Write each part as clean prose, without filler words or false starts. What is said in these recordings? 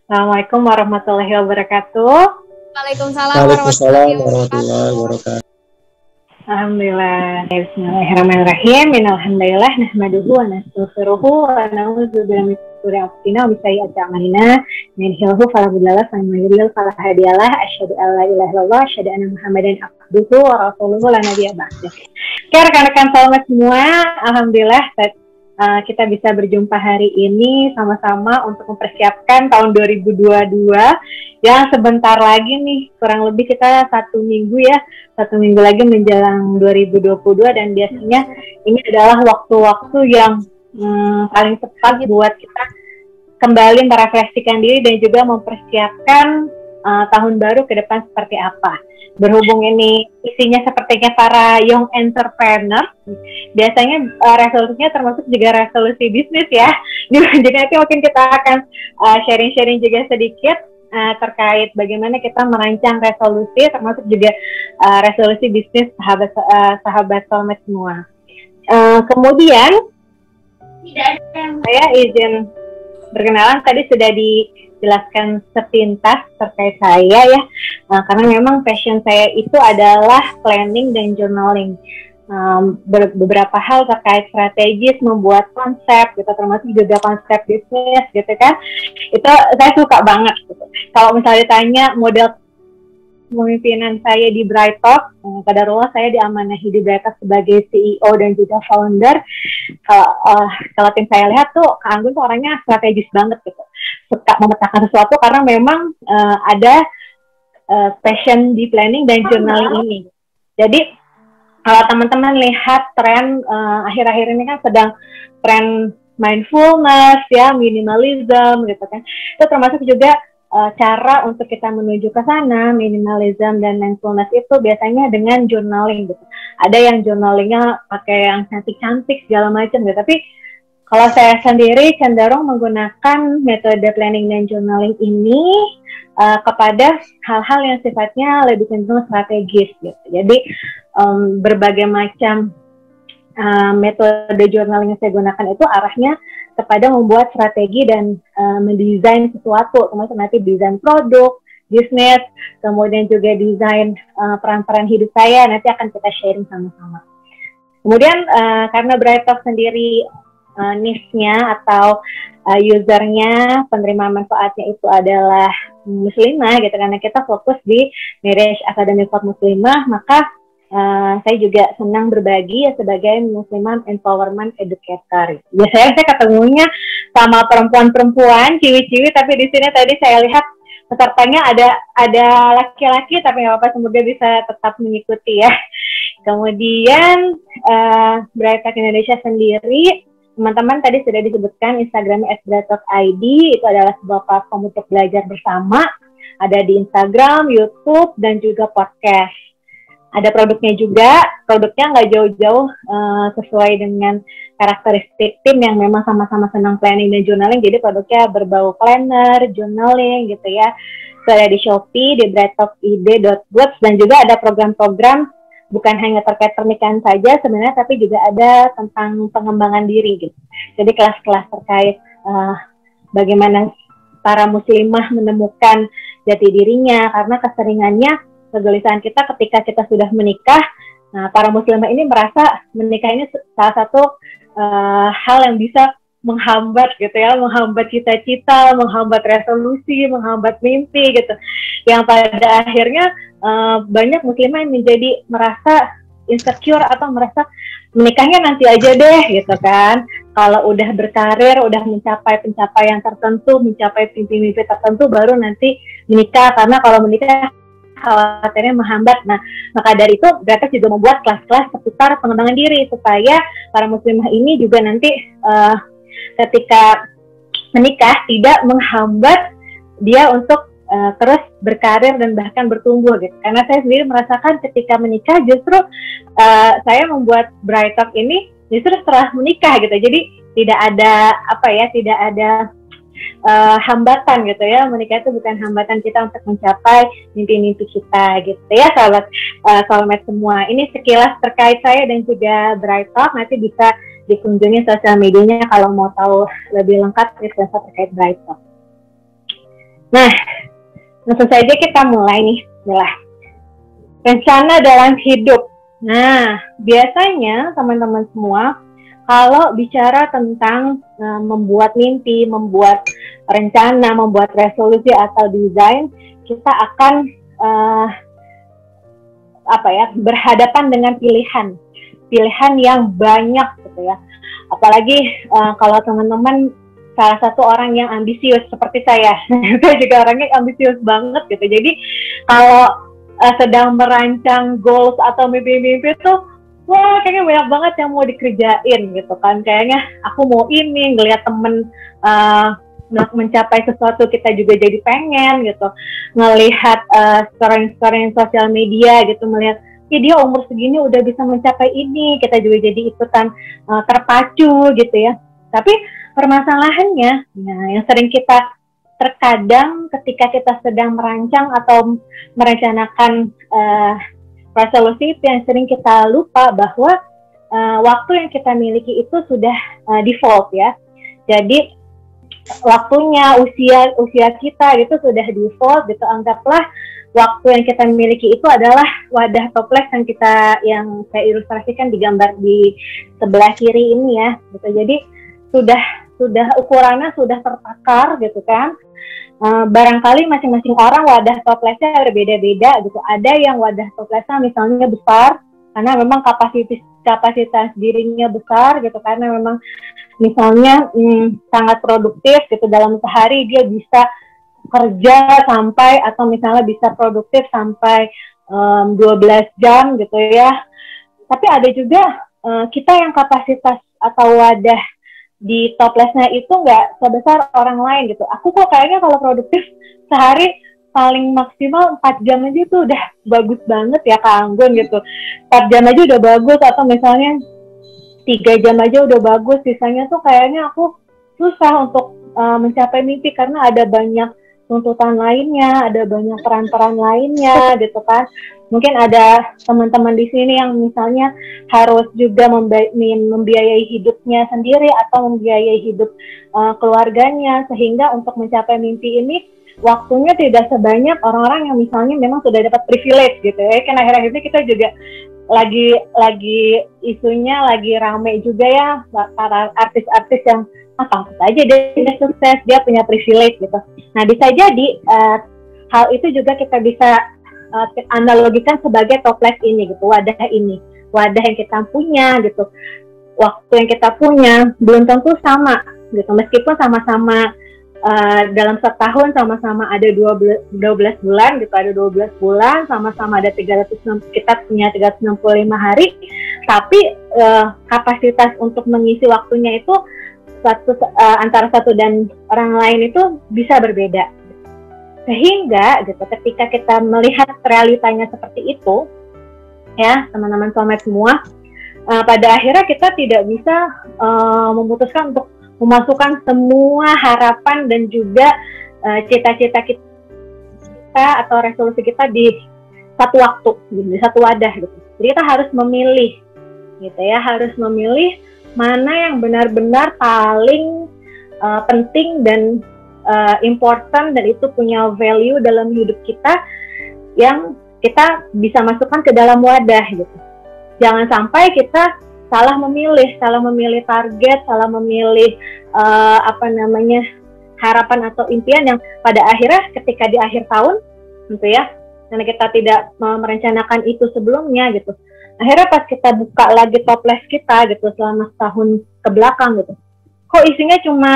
Assalamualaikum warahmatullahi wabarakatuh. Waalaikumsalam Waalaikumsalam warahmatullahi warahmatullahi wabarakatuh. wabarakatuh. Alhamdulillah. Bismillahirrahmanirrahim. Innalhamdulillah nahmaduhu wa nastaghfiruhu wa na'udzu billahi min syururi anfusina wa min sayyiati a'malina. Man yahdihillahu fala mudilla lahu wa man yudlil fala hadiya lahu. Asyhadu an la ilaha illallah, asyhadu anna Muhammadan abduhu wa rasuluhu la nabiyya ba'dahu. Oke, rekan-rekan selamat semua. Alhamdulillah kita bisa berjumpa hari ini sama-sama untuk mempersiapkan tahun 2022 yang sebentar lagi nih, kurang lebih kita satu minggu lagi menjelang 2022, dan biasanya ini adalah waktu-waktu yang paling tepat buat kita kembali merefleksikan diri dan juga mempersiapkan tahun baru ke depan seperti apa. Berhubung ini isinya sepertinya para young entrepreneur, biasanya resolusinya termasuk juga resolusi bisnis ya. Jadi nanti mungkin kita akan sharing-sharing juga sedikit terkait bagaimana kita merancang resolusi, termasuk juga resolusi bisnis sahabat soulmate semua. Kemudian saya izin berkenalan, tadi sudah dijelaskan sepintas terkait saya ya, karena memang passion saya itu adalah planning dan journaling. Beberapa hal terkait strategis, membuat konsep gitu, termasuk juga konsep bisnis gitu kan, itu saya suka banget gitu. Kalau misalnya ditanya model pemimpinan saya di BrightTalk, qadarullah saya diamanahi di BrightTalk sebagai CEO dan juga founder. Kalau tim saya lihat tuh, Kak Anggun tuh orangnya strategis banget gitu, suka memetakan sesuatu karena memang ada passion di planning dan journaling ini. Jadi kalau teman-teman lihat tren akhir-akhir ini kan sedang tren mindfulness ya, minimalism gitu kan, itu termasuk juga cara untuk kita menuju ke sana, minimalism dan mindfulness itu biasanya dengan journaling gitu. Ada yang journalingnya pakai yang cantik-cantik segala macam gitu, tapi kalau saya sendiri cenderung menggunakan metode planning dan journaling ini kepada hal-hal yang sifatnya lebih cenderung strategis gitu. Jadi berbagai macam metode journaling yang saya gunakan itu arahnya kepada membuat strategi dan mendesain sesuatu, termasuk nanti desain produk, bisnis, kemudian juga desain peran-peran hidup saya, nanti akan kita sharing sama-sama. Kemudian karena BrightTalk sendiri niche-nya atau usernya, penerima manfaatnya itu adalah muslimah gitu, karena kita fokus di Marriage Academy for Muslimah, maka saya juga senang berbagi ya sebagai Muslimah Empowerment Educator. Biasanya saya ketemunya sama perempuan-perempuan, ciwi-ciwi, tapi di sini tadi saya lihat pesertanya ada laki-laki, tapi nggak apa-apa, semoga bisa tetap mengikuti ya. Kemudian BrightTalk Indonesia sendiri, teman-teman tadi sudah disebutkan Instagram @brighttalk.id, itu adalah sebuah platform untuk belajar bersama, ada di Instagram, YouTube, dan juga podcast. Ada produknya juga, produknya nggak jauh-jauh sesuai dengan karakteristik tim yang memang sama-sama senang planning dan journaling, jadi produknya berbau planner, journaling gitu ya. Itu ada di Shopee, di brighttalkid.goods, dan juga ada program-program bukan hanya terkait pernikahan saja sebenarnya, tapi juga ada tentang pengembangan diri gitu. Jadi kelas-kelas terkait bagaimana para muslimah menemukan jati dirinya, karena keseringannya kegelisahan kita ketika kita sudah menikah. Nah, para muslimah ini merasa menikah ini salah satu hal yang bisa menghambat gitu ya, menghambat cita-cita, menghambat resolusi, menghambat mimpi gitu. Yang pada akhirnya banyak muslimah yang menjadi merasa insecure atau merasa menikahnya nanti aja deh gitu kan. Kalau udah berkarir, udah mencapai pencapaian tertentu, mencapai mimpi-mimpi tertentu, baru nanti menikah, karena kalau menikah khawatirnya menghambat. Nah, maka dari itu BrightTalk juga membuat kelas-kelas seputar pengembangan diri supaya para muslimah ini juga nanti ketika menikah tidak menghambat dia untuk terus berkarir dan bahkan bertumbuh gitu. Karena saya sendiri merasakan ketika menikah justru saya membuat BrightTalk ini justru setelah menikah gitu. Jadi tidak ada hambatan gitu ya. Menikah itu bukan hambatan kita untuk mencapai mimpi-mimpi kita gitu ya, sahabat soulmate semua. Ini sekilas terkait saya dan juga BrightTalk. Nanti bisa dikunjungi sosial medianya kalau mau tahu lebih lengkap terkait BrightTalk. Nah, langsung saja kita mulai nih, Mila. Rencana dalam hidup. Nah, biasanya teman-teman semua, kalau bicara tentang membuat mimpi, membuat rencana, membuat resolusi atau desain, kita akan berhadapan dengan pilihan yang banyak gitu ya. Apalagi kalau teman-teman salah satu orang yang ambisius seperti saya, saya juga orangnya ambisius banget gitu. Jadi kalau sedang merancang goals atau mimpi-mimpi tuh, wah kayaknya banyak banget yang mau dikerjain gitu kan. Kayaknya aku mau ini, ngelihat temen mencapai sesuatu, kita juga jadi pengen gitu. Ngelihat story-story sosial media gitu, melihat dia umur segini udah bisa mencapai ini, kita juga jadi ikutan terpacu gitu ya. Tapi permasalahannya, nah yang sering kita terkadang ketika kita sedang merancang atau merencanakan resolusi itu, yang sering kita lupa bahwa waktu yang kita miliki itu sudah default ya. Jadi waktunya, usia kita gitu sudah default gitu. Anggaplah waktu yang kita miliki itu adalah wadah toples yang saya ilustrasikan di gambar di sebelah kiri ini ya gitu. Jadi sudah ukurannya sudah tertakar gitu kan. Barangkali masing-masing orang wadah toplesnya berbeda-beda gitu. Ada yang wadah toplesnya misalnya besar karena memang kapasitas dirinya besar gitu, karena memang misalnya sangat produktif gitu, dalam sehari dia bisa kerja sampai, atau misalnya bisa produktif sampai 12 jam gitu ya. Tapi ada juga kita yang kapasitas atau wadah di toplesnya itu nggak sebesar orang lain gitu. Aku kok kayaknya kalau produktif sehari paling maksimal 4 jam aja tuh udah bagus banget ya Kak Anggun gitu. 4 jam aja udah bagus, atau misalnya 3 jam aja udah bagus. Sisanya tuh kayaknya aku susah untuk mencapai mimpi karena ada banyak tuntutan lainnya, ada banyak peran-peran lainnya gitu kan. Mungkin ada teman-teman di sini yang misalnya harus juga membiayai hidupnya sendiri atau membiayai hidup keluarganya, sehingga untuk mencapai mimpi ini waktunya tidak sebanyak orang-orang yang misalnya memang sudah dapat privilege gitu ya. Kan akhir-akhir ini kita juga lagi isunya lagi rame juga ya, para artis-artis yang pantas aja dia sukses, dia punya privilege gitu. Nah bisa jadi hal itu juga kita bisa analogikan sebagai toples ini gitu, wadah yang kita punya gitu, waktu yang kita punya belum tentu sama gitu, meskipun sama-sama dalam setahun sama-sama ada 12 bulan gitu, ada 12 bulan, sama-sama ada 360, kita punya 365 hari, tapi kapasitas untuk mengisi waktunya itu antara satu dan orang lain itu bisa berbeda. Sehingga gitu, ketika kita melihat realitanya seperti itu ya teman-teman soulmate semua, pada akhirnya kita tidak bisa memutuskan untuk memasukkan semua harapan dan juga cita-cita kita atau resolusi kita di satu waktu, di satu wadah gitu. Jadi kita harus memilih gitu ya, harus memilih mana yang benar-benar paling penting dan important, dan itu punya value dalam hidup kita yang kita bisa masukkan ke dalam wadah gitu. Jangan sampai kita salah memilih target, salah memilih harapan atau impian yang pada akhirnya ketika di akhir tahun gitu ya, karena kita tidak merencanakan itu sebelumnya gitu, akhirnya pas kita buka lagi toples kita gitu selama setahun ke belakang gitu, kok isinya cuma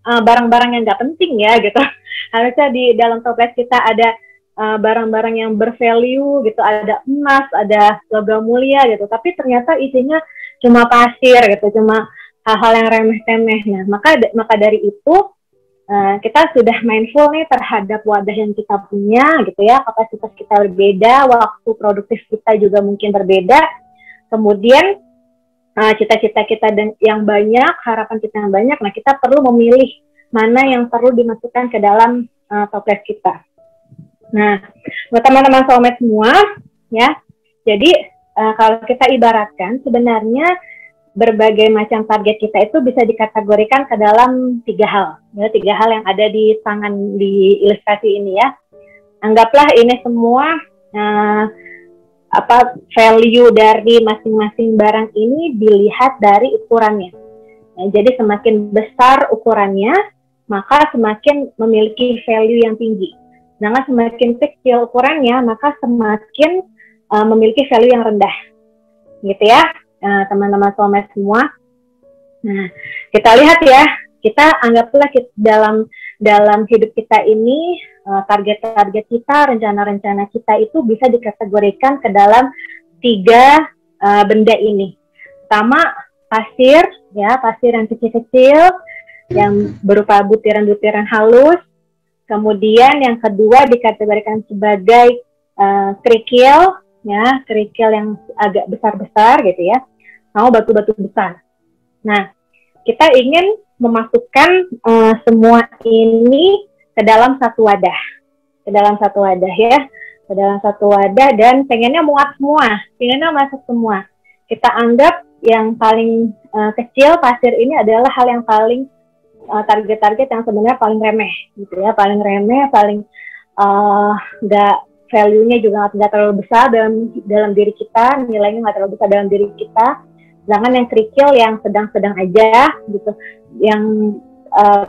barang-barang yang nggak penting ya gitu. Harusnya di dalam toples kita ada barang-barang yang bervalue gitu, ada emas, ada logam mulia gitu, tapi ternyata isinya cuma pasir gitu, cuma hal-hal yang remeh-temeh. Nah, maka dari itu kita sudah mindful nih terhadap wadah yang kita punya gitu ya, kapasitas kita berbeda, waktu produktif kita juga mungkin berbeda, kemudian cita-cita kita yang banyak, harapan kita yang banyak. Nah, kita perlu memilih mana yang perlu dimasukkan ke dalam toples kita. Nah, buat teman-teman soulmate semua ya, jadi kalau kita ibaratkan sebenarnya berbagai macam target kita itu bisa dikategorikan ke dalam 3 hal. Ya, 3 hal yang ada di tangan di ilustrasi ini ya. Anggaplah ini semua value dari masing-masing barang ini dilihat dari ukurannya. Nah, jadi semakin besar ukurannya, maka semakin memiliki value yang tinggi. Sedangkan semakin kecil ukurannya, maka semakin memiliki value yang rendah. Gitu ya. Teman-teman soulmate semua. Nah, kita lihat ya, kita anggaplah dalam hidup kita ini, target-target kita, rencana-rencana kita itu bisa dikategorikan ke dalam 3 benda ini. Pertama, pasir yang kecil-kecil, yang berupa butiran-butiran halus. Kemudian yang kedua dikategorikan sebagai kerikil, ya, kerikil yang agak besar-besar gitu ya. Mau batu-batu besar. Nah, kita ingin memasukkan semua ini ke dalam satu wadah. Ke dalam satu wadah ya. Ke dalam satu wadah dan pengennya muat semua. Pengennya masuk semua. Kita anggap yang paling kecil, pasir ini adalah hal yang paling target-target yang sebenarnya paling remeh gitu ya. Paling remeh, paling nggak value-nya juga nggak terlalu besar dalam diri kita. Nilainya nggak terlalu besar dalam diri kita. Sedangkan yang kerikil yang sedang-sedang aja gitu, yang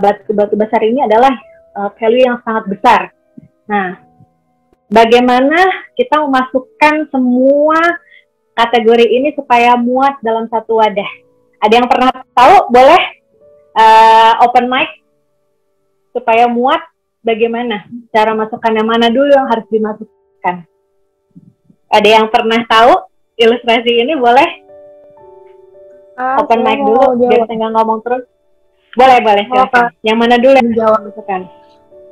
batu-batu besar ini adalah value yang sangat besar. Nah, bagaimana kita memasukkan semua kategori ini supaya muat dalam satu wadah? Ada yang pernah tahu? Boleh open mic supaya muat. Bagaimana cara masukkan, yang mana dulu yang harus dimasukkan? Ada yang pernah tahu ilustrasi ini? Boleh open mic dulu biar saya nggak ngomong terus. Boleh silakan. Yang mana dulu yang jawab masukkan?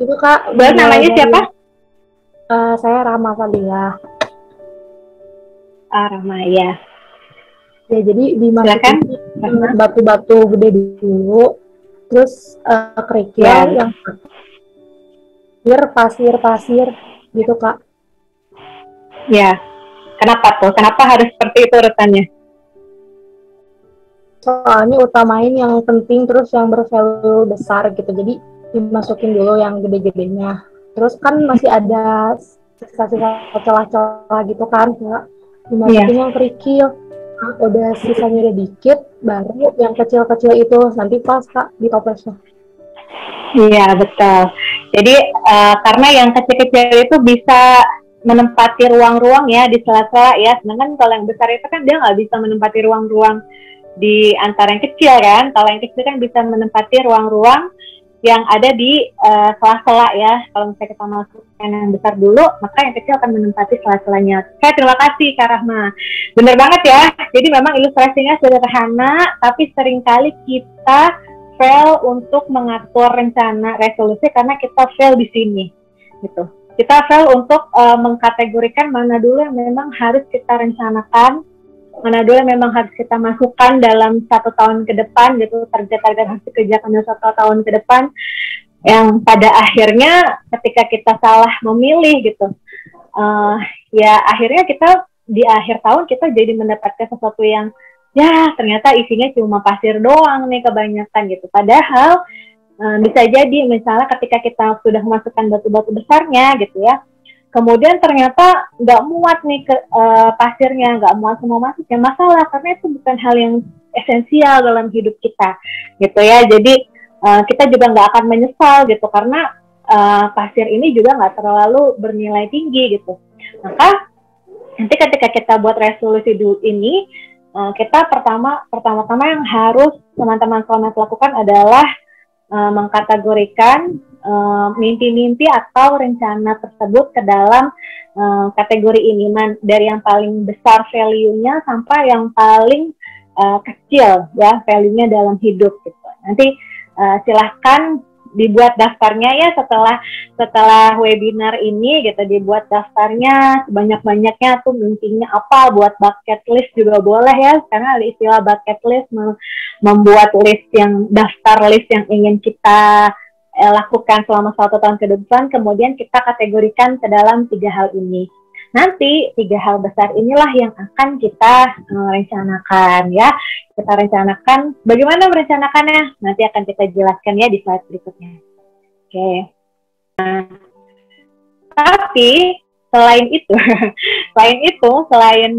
Itu Kak. Namanya siapa? Saya Rahma Fadilah. Rahma ya. Ya, jadi dimasukin batu-batu gede dulu, terus kerikil yang pasir gitu Kak. Ya. Kenapa tuh? Kenapa harus seperti itu urutannya? Soalnya utamain yang penting, terus yang bervalue besar gitu. Jadi dimasukin dulu yang gede-gedenya. Terus kan masih ada sisa-sisa celah-celah gitu kan, Kak. Dimasukin yang kerikil. Udah sisanya udah dikit, baru yang kecil-kecil itu nanti pas Kak di toplesnya. Iya, betul. Jadi karena yang kecil-kecil itu bisa menempati ruang-ruang ya di sela-sela ya. Sedangkan kalau yang besar itu kan dia nggak bisa menempati ruang-ruang di antara yang kecil kan. Kalau yang kecil kan bisa menempati ruang-ruang yang ada di sela-sela ya. Kalau misalnya kita masukkan yang besar dulu, maka yang kecil akan menempati sela-selanya. Oke, terima kasih Kak Rahma. Bener banget ya. Jadi memang ilustrasinya sederhana, tapi seringkali kita fail untuk mengatur rencana resolusi karena kita fail di sini gitu. Kita fail untuk mengkategorikan mana dulu yang memang harus kita rencanakan, mana dulu yang memang harus kita masukkan dalam 1 tahun ke depan gitu, target-target harus dikerjakan dalam 1 tahun ke depan, yang pada akhirnya ketika kita salah memilih gitu, ya akhirnya kita di akhir tahun kita jadi mendapatkan sesuatu yang ya ternyata isinya cuma pasir doang nih kebanyakan gitu. Padahal bisa jadi misalnya ketika kita sudah memasukkan batu-batu besarnya gitu ya, kemudian ternyata nggak muat nih pasirnya, nggak muat semua masuk, ya masalah karena itu bukan hal yang esensial dalam hidup kita gitu ya. Jadi kita juga nggak akan menyesal gitu karena pasir ini juga nggak terlalu bernilai tinggi gitu. Maka nanti ketika kita buat resolusi dulu ini, kita pertama-tama yang harus teman-teman soulmate lakukan adalah mengkategorikan mimpi-mimpi atau rencana tersebut ke dalam kategori ini, dari yang paling besar value-nya sampai yang paling kecil ya value-nya dalam hidup gitu. Nanti silahkan dibuat daftarnya ya setelah webinar ini gitu, dibuat daftarnya sebanyak-banyaknya tuh, mimpinya apa, buat bucket list juga boleh ya, karena ada istilah bucket list, membuat list yang daftar list yang ingin kita lakukan selama 1 tahun ke depan, kemudian kita kategorikan ke dalam 3 hal ini. Nanti 3 hal besar inilah yang akan kita rencanakan ya. Kita rencanakan, bagaimana merencanakannya? Nanti akan kita jelaskan ya di slide berikutnya. Oke. Nah, tapi selain itu, selain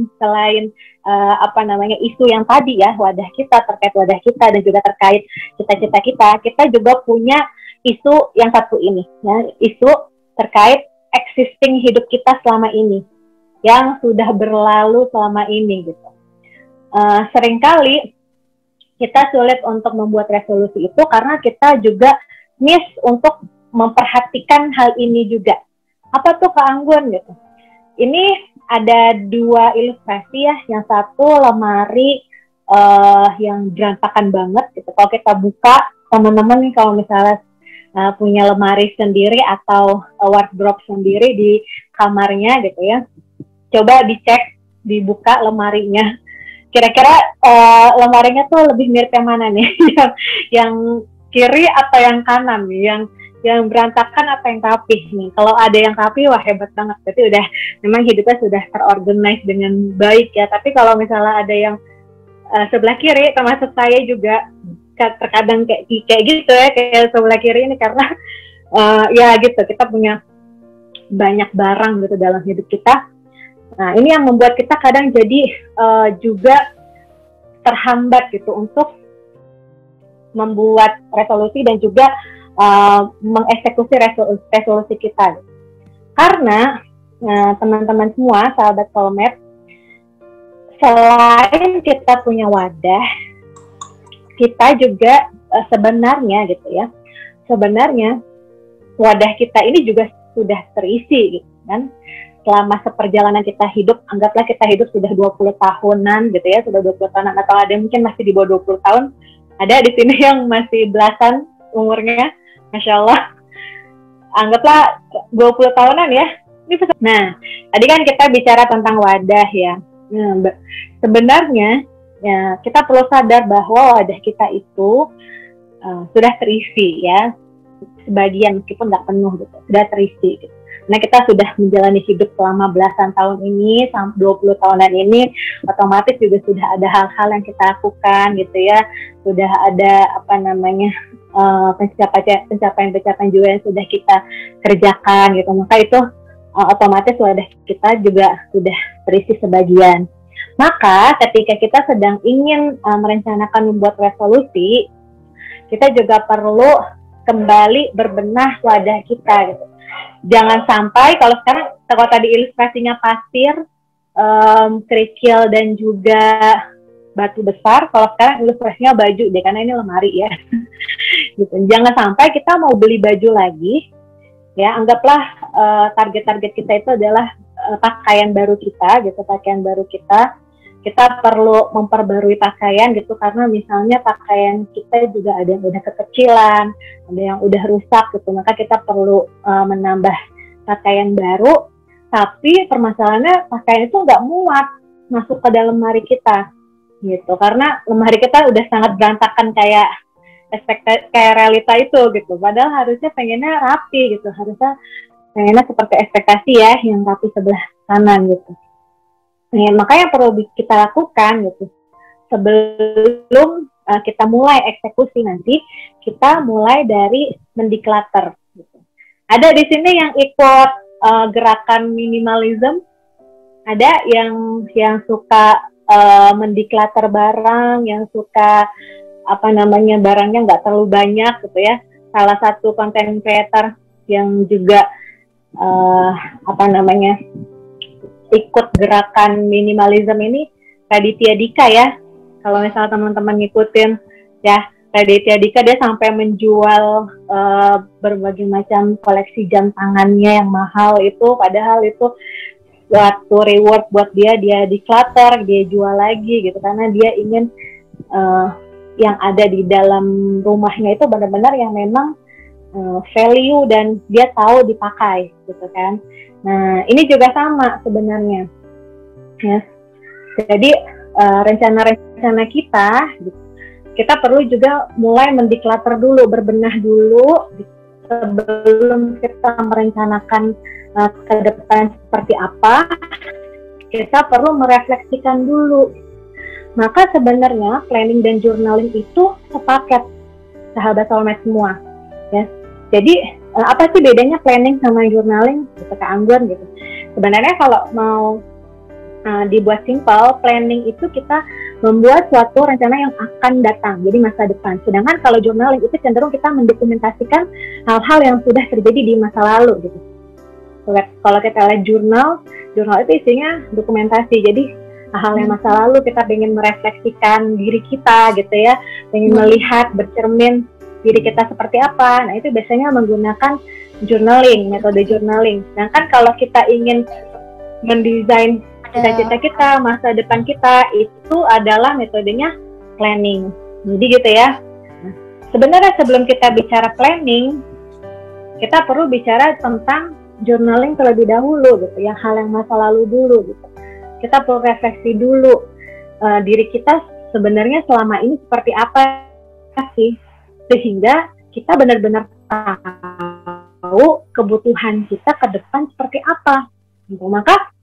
isu yang tadi ya, wadah kita, terkait wadah kita dan juga terkait cita-cita kita juga punya isu yang satu ini ya, isu terkait existing hidup kita selama ini yang sudah berlalu selama ini gitu. Seringkali kita sulit untuk membuat resolusi itu karena kita juga miss untuk memperhatikan hal ini juga. Apa tuh Kak Anggun gitu? Ini ada 2 ilustrasi ya. Yang satu lemari yang berantakan banget gitu. Kalau kita buka, teman-teman nih kalau misalnya punya lemari sendiri atau wardrobe sendiri di kamarnya gitu ya, coba dicek, dibuka lemarinya. Kira-kira lemarinya tuh lebih mirip yang mana nih? yang kiri atau yang kanan nih? Yang berantakan atau yang rapih nih? Kalau ada yang rapih, wah hebat banget. Berarti udah memang hidupnya sudah terorganize dengan baik ya. Tapi kalau misalnya ada yang sebelah kiri, termasuk saya juga terkadang kayak gitu ya, kayak sebelah kiri ini karena ya gitu, kita punya banyak barang gitu dalam hidup kita. Nah, ini yang membuat kita kadang jadi juga terhambat gitu untuk membuat resolusi dan juga mengeksekusi resolusi kita. Karena teman-teman semua, sahabat Soulmate, selain kita punya wadah, kita juga sebenarnya gitu ya, sebenarnya wadah kita ini juga sudah terisi gitu kan. Selama seperjalanan kita hidup, anggaplah kita hidup sudah 20 tahunan gitu ya, sudah 20 tahunan, atau ada yang mungkin masih di bawah 20 tahun, ada di sini yang masih belasan umurnya, Masya Allah. Anggaplah 20 tahunan ya. Nah, tadi kan kita bicara tentang wadah ya. Nah, sebenarnya ya, kita perlu sadar bahwa wadah kita itu sudah terisi ya. Sebagian, meskipun nggak penuh gitu, sudah terisi gitu. Nah, kita sudah menjalani hidup selama belasan tahun ini, sampai 20 tahunan ini, otomatis juga sudah ada hal-hal yang kita lakukan gitu ya. Sudah ada pencapaian-pencapaian juga yang sudah kita kerjakan gitu. Maka itu otomatis wadah kita juga sudah terisi sebagian. Maka ketika kita sedang ingin merencanakan membuat resolusi, kita juga perlu kembali berbenah wadah kita gitu. Jangan sampai, kalau tadi ilustrasinya pasir, kerikil dan juga batu besar, kalau sekarang ilustrasinya baju deh, karena ini lemari ya. Gitu. Jangan sampai kita mau beli baju lagi, ya anggaplah target-target kita itu adalah pakaian baru kita, gitu, pakaian baru kita. Kita perlu memperbarui pakaian gitu, karena misalnya pakaian kita juga ada yang udah kekecilan, ada yang udah rusak gitu, maka kita perlu menambah pakaian baru. Tapi permasalahannya pakaian itu nggak muat masuk ke dalam lemari kita gitu, karena lemari kita udah sangat berantakan kayak realita itu gitu. Padahal harusnya pengennya rapi gitu, harusnya pengennya seperti ekspektasi ya, yang rapi sebelah kanan gitu. Nah, makanya perlu kita lakukan gitu. Sebelum kita mulai eksekusi nanti, kita mulai dari mendeclutter gitu. Ada di sini yang ikut gerakan minimalism, ada yang suka mendeclutter barang, yang suka barangnya nggak terlalu banyak gitu ya. Salah satu content creator yang juga ikut gerakan minimalism ini Raditya Dika ya. Kalau misalnya teman-teman ngikutin ya, Raditya Dika dia sampai menjual berbagai macam koleksi jam tangannya yang mahal itu, padahal itu suatu reward buat dia declutter, dia jual lagi gitu, karena dia ingin yang ada di dalam rumahnya itu benar-benar yang memang value dan dia tahu dipakai gitu kan. Nah, ini juga sama sebenarnya. Ya. Jadi rencana-rencana kita perlu juga mulai mendeclutter dulu, berbenah dulu sebelum kita merencanakan ke depan seperti apa, kita perlu merefleksikan dulu. Maka sebenarnya planning dan journaling itu sepaket, sahabat soulmate semua. Ya. Jadi apa sih bedanya planning sama journaling? Gitu, Kak Anggun gitu. Sebenarnya kalau mau dibuat simpel, planning itu kita membuat suatu rencana yang akan datang, jadi masa depan. Sedangkan kalau journaling itu cenderung kita mendokumentasikan hal-hal yang sudah terjadi di masa lalu gitu. Kalau kita lihat jurnal itu isinya dokumentasi. Jadi hal yang masa lalu kita ingin merefleksikan diri kita gitu ya, ingin melihat, bercermin diri kita seperti apa. Nah itu biasanya menggunakan journaling, metode journaling. Sedangkan kalau kita ingin mendesain cita-cita kita, masa depan kita, itu adalah metodenya planning. Jadi gitu ya. Nah, sebenarnya sebelum kita bicara planning, kita perlu bicara tentang journaling terlebih dahulu gitu, yang hal yang masa lalu dulu gitu. Kita perlu refleksi dulu diri kita sebenarnya selama ini seperti apa sih, sehingga kita benar-benar tahu kebutuhan kita ke depan seperti apa. Gitu. Maka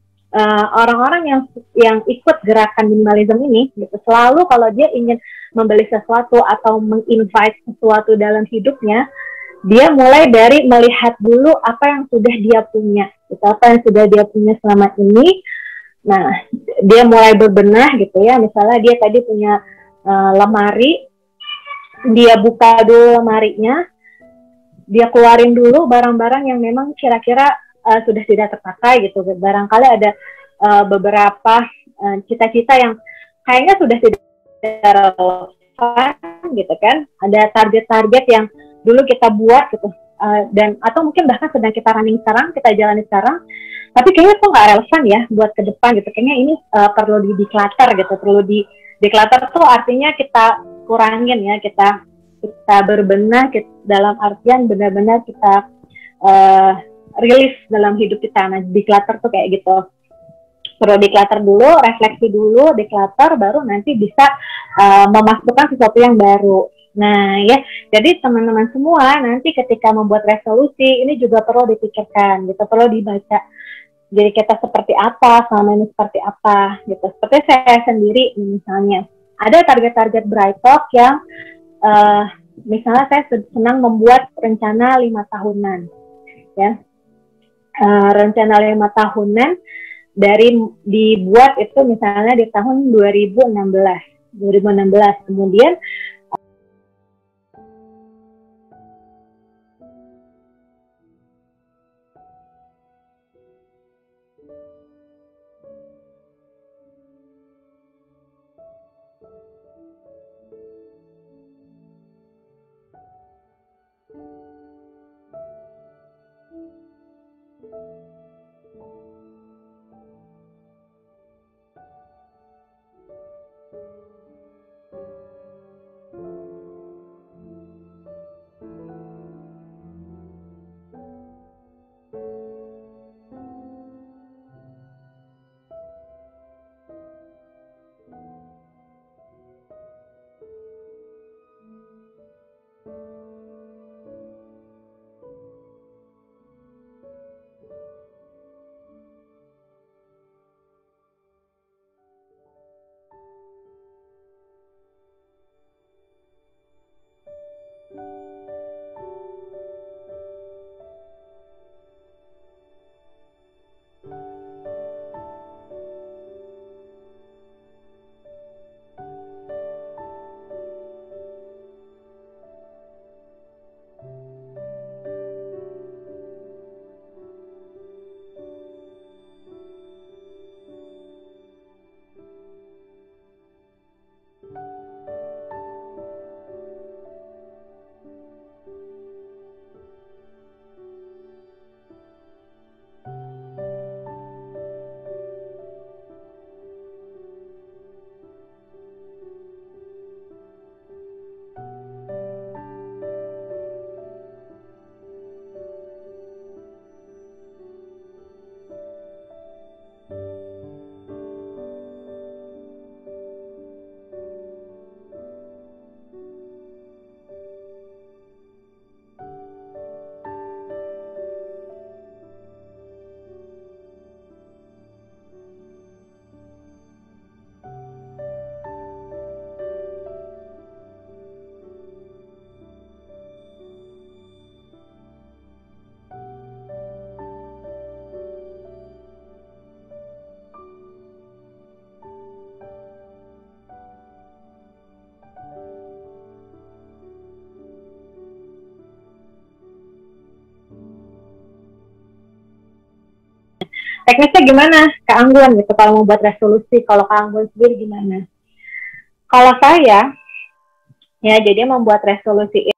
orang-orang yang ikut gerakan minimalism ini gitu, selalu kalau dia ingin membeli sesuatu atau menginvite sesuatu dalam hidupnya, dia mulai dari melihat dulu apa yang sudah dia punya, gitu, apa yang sudah dia punya selama ini. Nah, dia mulai berbenah gitu ya. Misalnya dia tadi punya lemari, dia buka dulu lemarinya, dia keluarin dulu barang-barang yang memang kira-kira sudah tidak terpakai gitu. Barangkali ada beberapa cita-cita yang kayaknya sudah tidak relevan gitu kan. Ada target-target yang dulu kita buat gitu, dan atau mungkin bahkan sedang kita running sekarang, kita jalani sekarang, tapi kayaknya kok nggak relevan ya buat ke depan gitu. Kayaknya ini perlu di-declutter gitu, perlu di-declutter tuh artinya kita kurangin ya, kita berbenah dalam artian benar-benar kita rilis dalam hidup kita. Nah, declutter tuh kayak gitu. Perlu declutter dulu, refleksi dulu, declutter, baru nanti bisa memasukkan sesuatu yang baru. Nah ya, jadi teman-teman semua nanti ketika membuat resolusi ini juga perlu dipikirkan gitu, perlu dibaca. Jadi kita seperti apa, selama ini seperti apa gitu. Seperti saya sendiri misalnya, ada target-target Bright Talk yang misalnya saya senang membuat rencana 5 tahunan ya. Rencana 5 tahunan dari dibuat itu misalnya di tahun 2016. Kemudian teknisnya gimana Kak Anggun gitu kalau mau buat resolusi, kalau Kak Anggun sendiri gimana? Kalau saya ya jadi membuat resolusi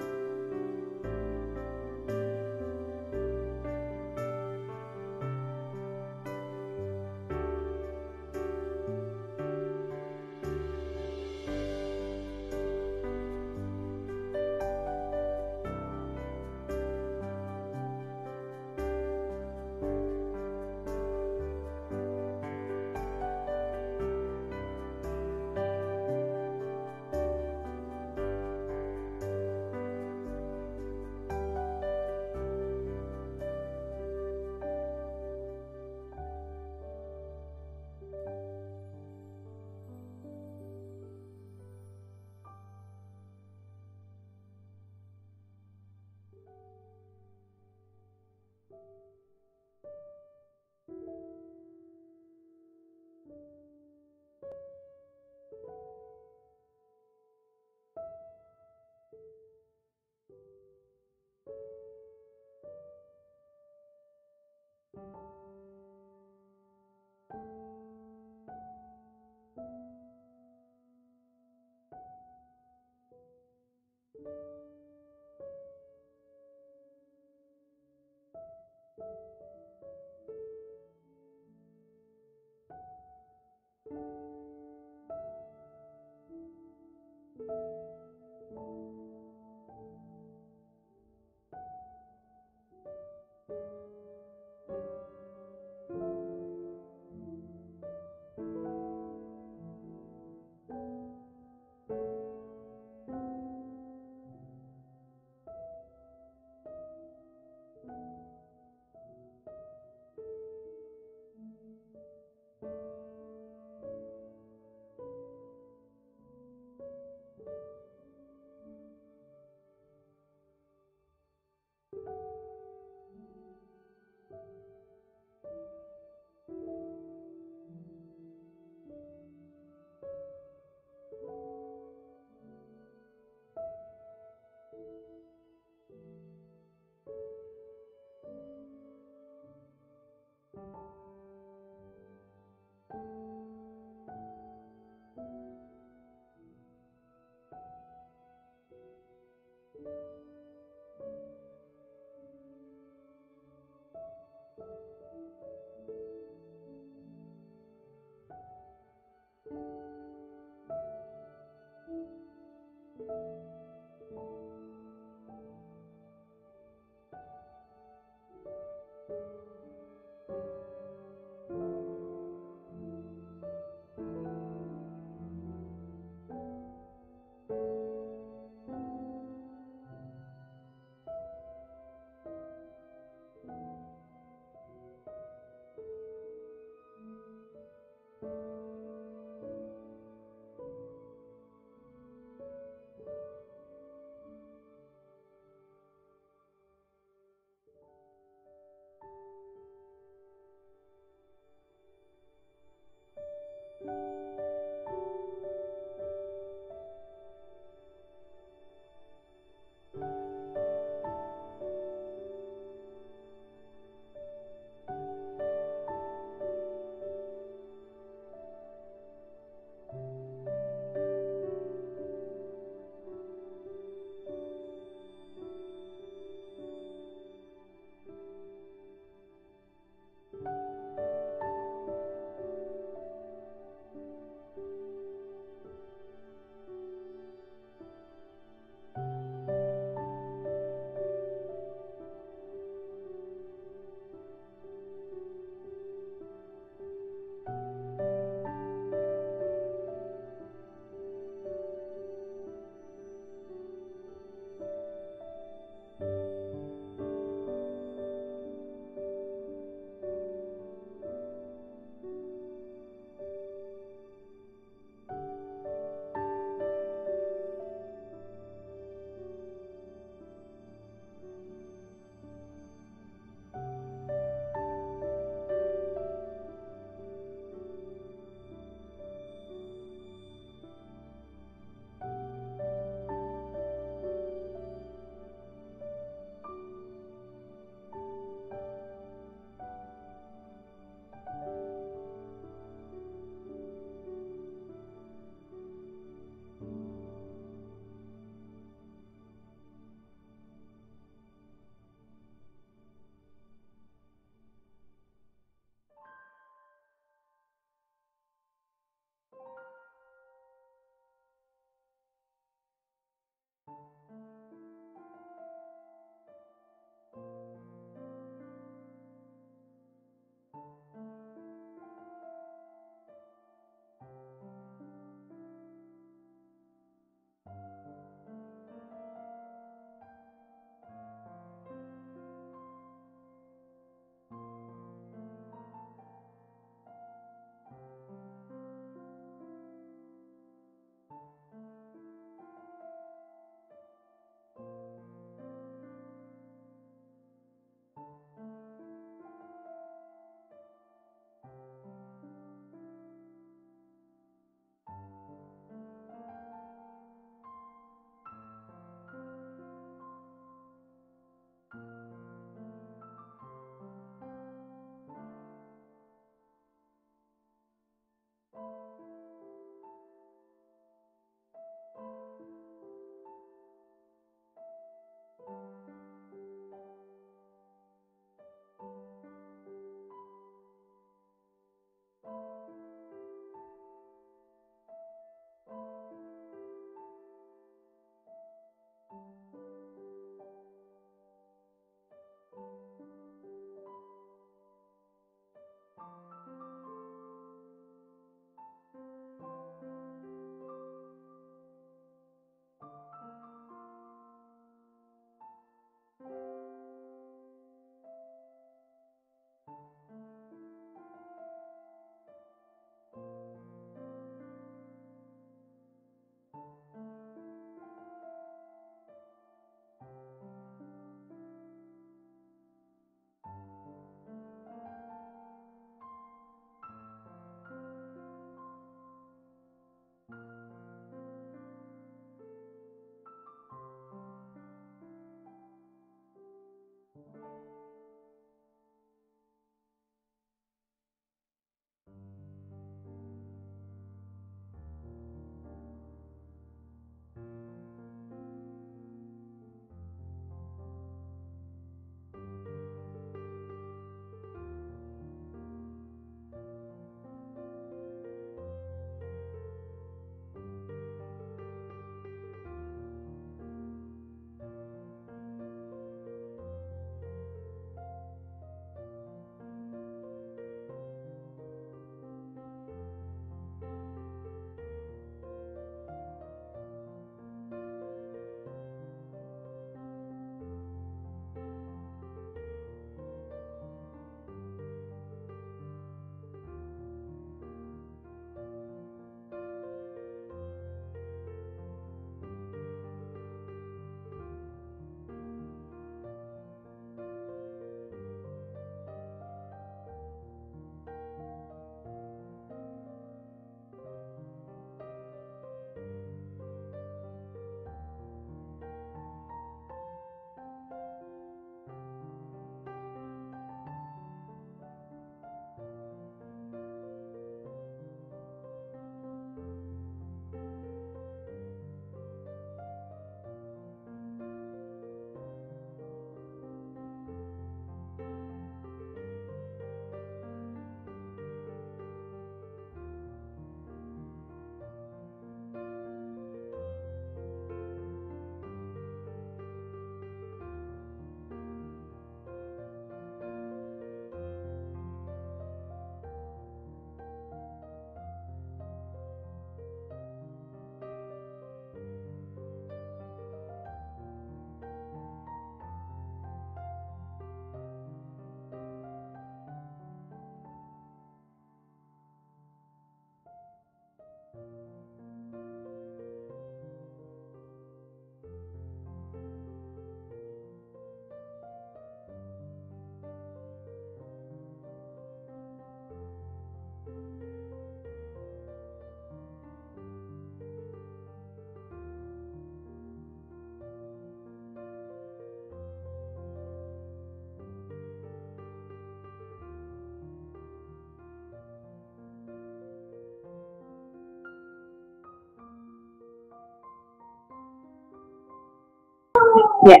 Ya,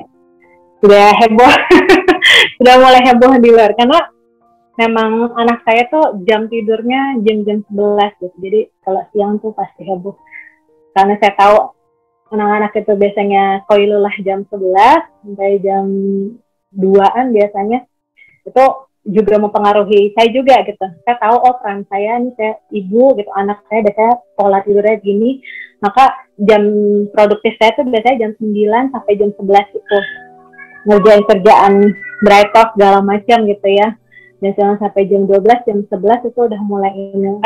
sudah heboh. Sudah mulai heboh di luar karena memang anak saya tuh jam tidurnya jam 11 gitu. Jadi kalau siang tuh pasti heboh. Karena saya tahu anak-anak itu biasanya koilulah jam 11 sampai jam 2-an biasanya. Itu juga mempengaruhi saya juga gitu. Saya tahu peran saya nih, saya ibu gitu, anak saya biasanya pola tidurnya gini. Maka jam produktif saya tuh biasanya jam 9 sampai jam 11 itu. Ngerjain kerjaan bright talk segala macam gitu ya. Jam sampai jam 12, jam 11 itu udah mulai ini.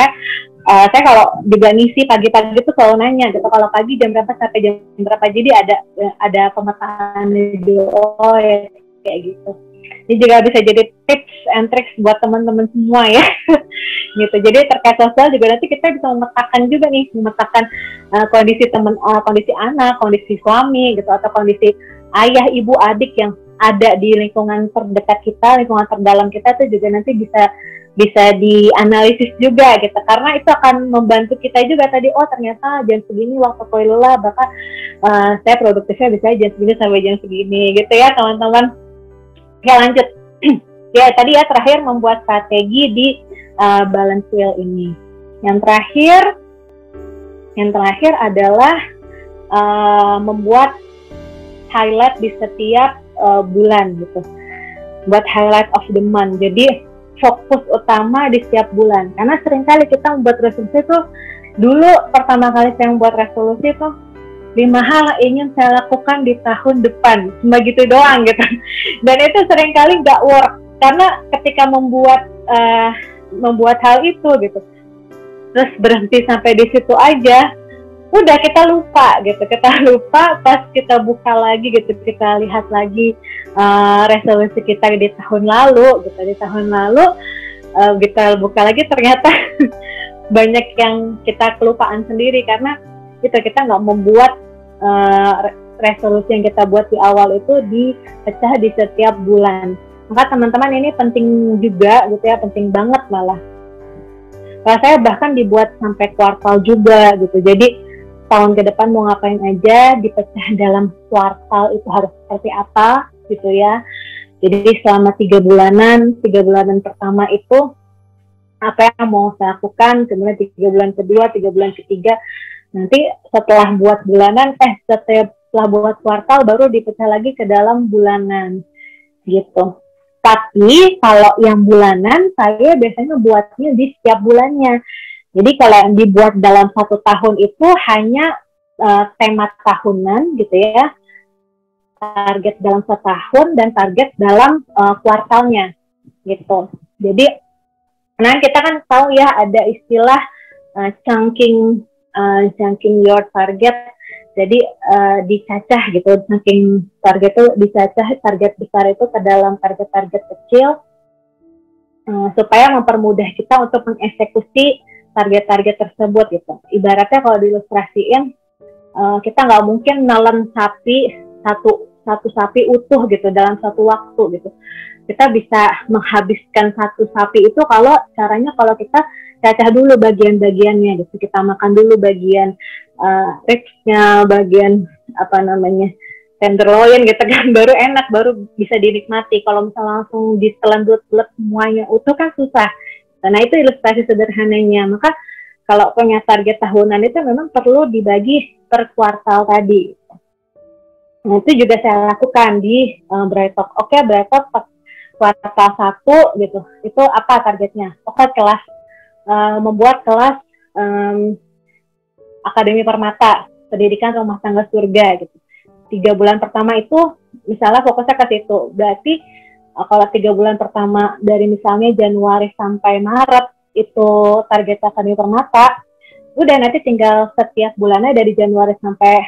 Saya kalau juga ngisi pagi-pagi itu selalu nanya gitu, kalau pagi jam berapa sampai jam berapa, jadi ada pemetaan gitu, oh ya kayak gitu. Ini juga bisa jadi tips and tricks buat teman-teman semua ya. Gitu. Jadi terkait sosial juga nanti kita bisa memetakan juga nih, memetakan kondisi kondisi anak, kondisi suami gitu, atau kondisi ayah, ibu, adik yang ada di lingkungan terdekat kita, lingkungan terdalam kita tuh juga nanti bisa dianalisis juga gitu, karena itu akan membantu kita juga tadi, oh ternyata jam segini waktu koilula, bahkan saya produktifnya bisa jam segini sampai jam segini gitu ya teman-teman. Ya lanjut. Ya tadi ya terakhir membuat strategi di balance wheel ini. Yang terakhir adalah membuat highlight di setiap bulan gitu, buat highlight of the month. Jadi fokus utama di setiap bulan, karena seringkali kita membuat resolusi tuh, dulu pertama kali saya membuat resolusi tuh 5 hal ingin saya lakukan di tahun depan, cuma gitu doang gitu. Dan itu seringkali nggak work, karena ketika membuat hal itu gitu, terus berhenti sampai di situ aja, udah kita lupa pas kita buka lagi gitu, kita lihat lagi resolusi kita di tahun lalu gitu, kita buka lagi ternyata banyak yang kita kelupaan sendiri, karena kita nggak membuat resolusi yang kita buat di awal itu dipecah di setiap bulan. Maka teman-teman ini penting juga gitu ya, penting banget malah. Kalau saya bahkan dibuat sampai kuartal juga gitu, jadi tahun ke depan mau ngapain aja dipecah dalam kuartal itu harus seperti apa gitu ya. Jadi selama 3 bulanan pertama itu apa yang mau saya lakukan, kemudian 3 bulan kedua, 3 bulan ketiga, nanti setelah buat setelah buat kuartal baru dipecah lagi ke dalam bulanan gitu. Tapi kalau yang bulanan saya biasanya buatnya di setiap bulannya. Jadi kalau yang dibuat dalam 1 tahun itu hanya tema tahunan gitu ya, target dalam 1 tahun dan target dalam kuartalnya gitu. Jadi nah kita kan tahu ya ada istilah chunking your target. Jadi dicacah gitu, chunking target itu dicacah, target besar itu ke dalam target-target kecil supaya mempermudah kita untuk mengeksekusi target-target tersebut gitu. Ibaratnya kalau diilustrasiin, kita nggak mungkin nelen satu sapi utuh gitu dalam satu waktu gitu. Kita bisa menghabiskan satu sapi itu kalau kita cacah dulu bagian-bagiannya gitu. Kita makan dulu bagian ribsnya, bagian tenderloin gitu kan, baru enak, baru bisa dinikmati. Kalau misalnya langsung ditelan bulat semuanya utuh kan susah. Nah itu ilustrasi sederhananya. Maka kalau punya target tahunan itu memang perlu dibagi per kuartal tadi. Nah itu juga saya lakukan di Bright Talk. Oke, Bright Talk kuartal 1 gitu, itu apa targetnya? Oke, kelas membuat kelas Akademi Permata, pendidikan rumah tangga surga gitu. 3 bulan pertama itu misalnya fokusnya ke situ. Berarti kalau 3 bulan pertama dari misalnya Januari sampai Maret itu target Akademi Permata, udah nanti tinggal setiap bulannya dari Januari sampai